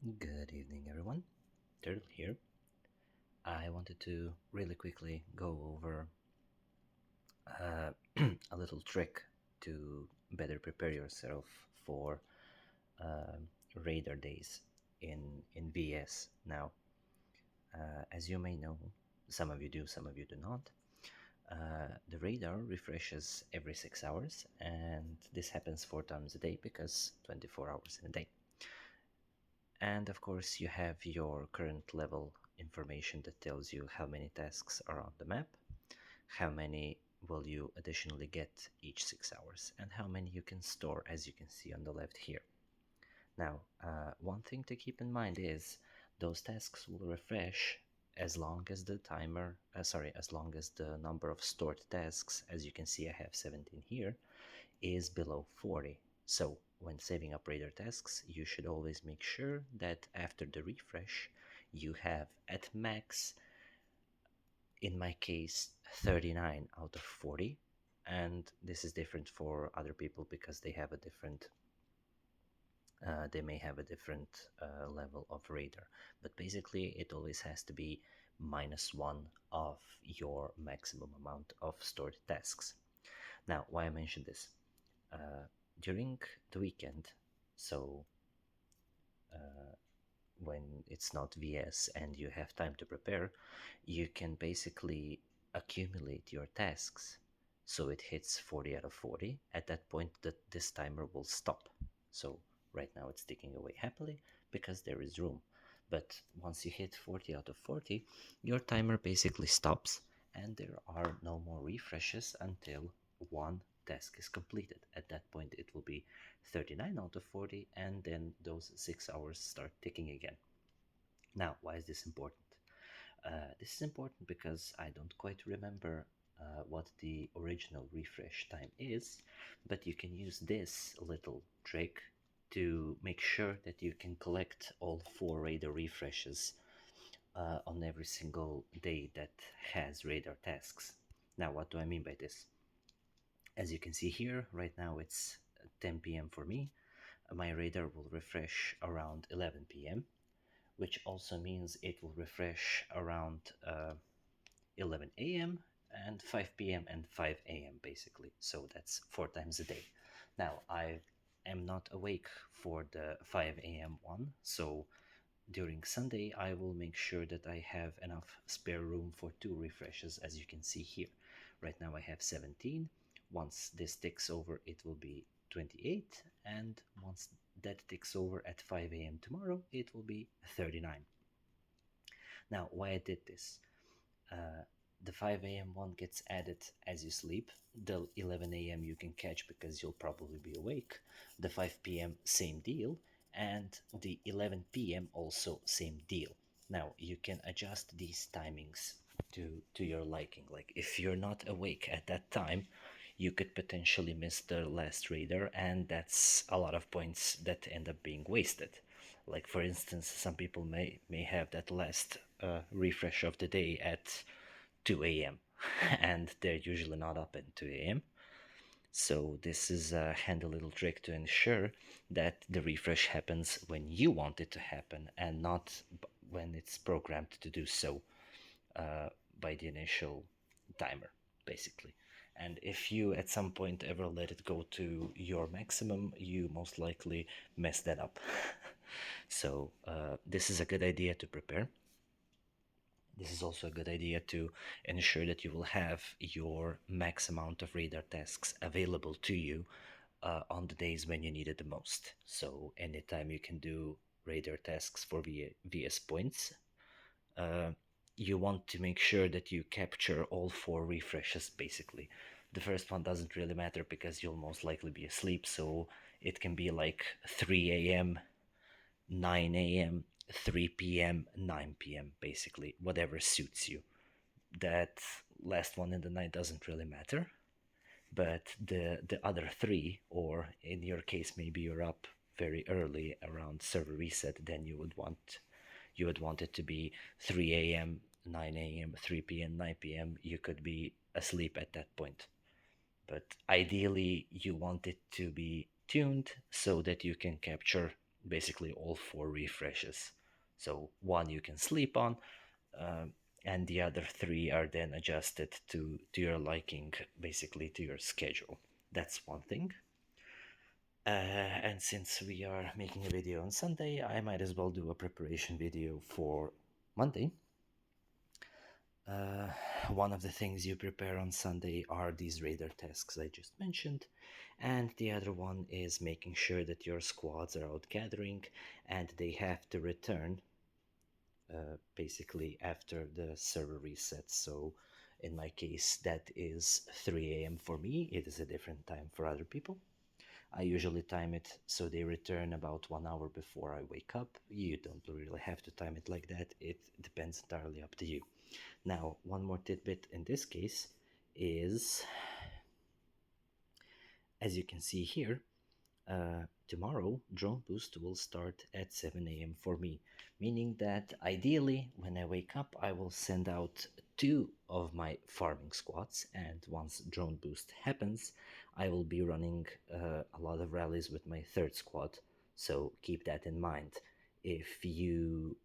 Good evening, everyone. Turtle here. I wanted to really quickly go over uh, a little trick to better prepare yourself for uh, Radar days in VS. Now, as you may know, some of you do, some of you do not. The radar refreshes every 6 hours, and this happens 4 times a day because 24 hours in a day. And of course, you have your current level information that tells you how many tasks are on the map, how many will you additionally get each 6 hours, and how many you can store, as you can see on the left here. Now, one thing to keep in mind is those tasks will refresh as long as the as long as the number of stored tasks, as you can see I have 17 here, is below 40. So when saving up radar tasks, you should always make sure that after the refresh, you have at max, in my case, 39 out of 40. And this is different for other people because they may have a different level of radar. But basically, it always has to be -1 of your maximum amount of stored tasks. Now, why I mention this? uh, During the weekend, so uh, when it's not VS and you have time to prepare, you can basically accumulate your tasks so it hits 40 out of 40. At that point, this timer will stop. So right now it's ticking away happily because there is room. But once you hit 40 out of 40, your timer basically stops and there are no more refreshes until one task is completed. At that point, it will be 39 out of 40, and then those 6 hours start ticking again. Now, why is this important? This is important because I don't quite remember what the original refresh time is, but you can use this little trick to make sure that you can collect all four radar refreshes on every single day that has radar tasks. Now, what do I mean by this? As you can see here, right now it's 10 p.m. for me. My radar will refresh around 11 p.m., which also means it will refresh around 11 a.m. and 5 p.m. and 5 a.m. basically. So that's 4 times a day. Now, I am not awake for the 5 a.m. one, so during Sunday I will make sure that I have enough spare room for two refreshes, as you can see here. Right now I have 17. Once this ticks over, it will be 28, and once that ticks over at 5 a.m. tomorrow, it will be 39. Now, why I did this? Uh, the 5 a.m. one gets added as you sleep. The 11 a.m. you can catch because you'll probably be awake. The 5 p.m. same deal. And the 11 p.m. also same deal. Now you can adjust these timings to your liking. Like if you're not awake at that time, you could potentially miss the last radar, and that's a lot of points that end up being wasted. Like for instance, some people may have that last refresh of the day at 2 a.m. and they're usually not up at 2 a.m. So this is a handy little trick to ensure that the refresh happens when you want it to happen and not when it's programmed to do so uh, by the initial timer, basically. And if you at some point ever let it go to your maximum, you most likely mess that up. So this is a good idea to prepare. This is also a good idea to ensure that you will have your max amount of radar tasks available to you on the days when you need it the most. So anytime you can do radar tasks for VS points, uh, you want to make sure that you capture all four refreshes basically. The first one doesn't really matter because you'll most likely be asleep, so it can be like 3 a.m., 9 a.m., 3 p.m., 9 p.m., basically, whatever suits you. That last one in the night doesn't really matter, but the other three, or in your case, maybe you're up very early around server reset, then you would want it to be 3 a.m., 9 a.m., 3 p.m., 9 p.m. You could be asleep at that point. But ideally, you want it to be tuned so that you can capture basically all 4 refreshes. So one you can sleep on, um, and the other 3 are then adjusted to your liking, basically to your schedule. That's one thing. And since we are making a video on Sunday, I might as well do a preparation video for Monday. Uh, one of the things you prepare on Sunday are these radar tasks I just mentioned, and the other one is making sure that your squads are out gathering and they have to return basically after the server resets. So, in my case, that is 3 a.m. for me, it is a different time for other people. I usually time it so they return about 1 hour before I wake up. You don't really have to time it like that, it depends entirely up to you. Now, one more tidbit in this case is, as you can see here, tomorrow drone boost will start at 7 a.m. for me, meaning that ideally when I wake up I will send out 2 of my farming squads, and once drone boost happens I will be running a lot of rallies with my third squad. So keep that in mind. If you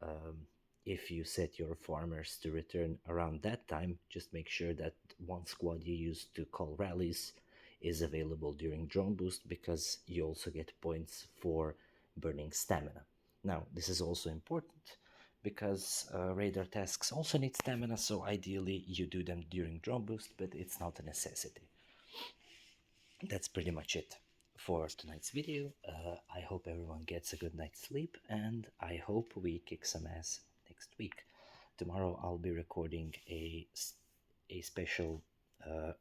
um, if you set your farmers to return around that time, just make sure that one squad you use to call rallies is available during drone boost, because you also get points for burning stamina. Now, this is also important because radar tasks also need stamina, so ideally you do them during drone boost, but it's not a necessity. That's pretty much it for tonight's video. I hope everyone gets a good night's sleep, and I hope we kick some ass next week. Tomorrow I'll be recording a special uh,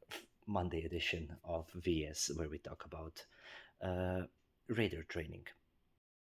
Monday edition of VS where we talk about radar training.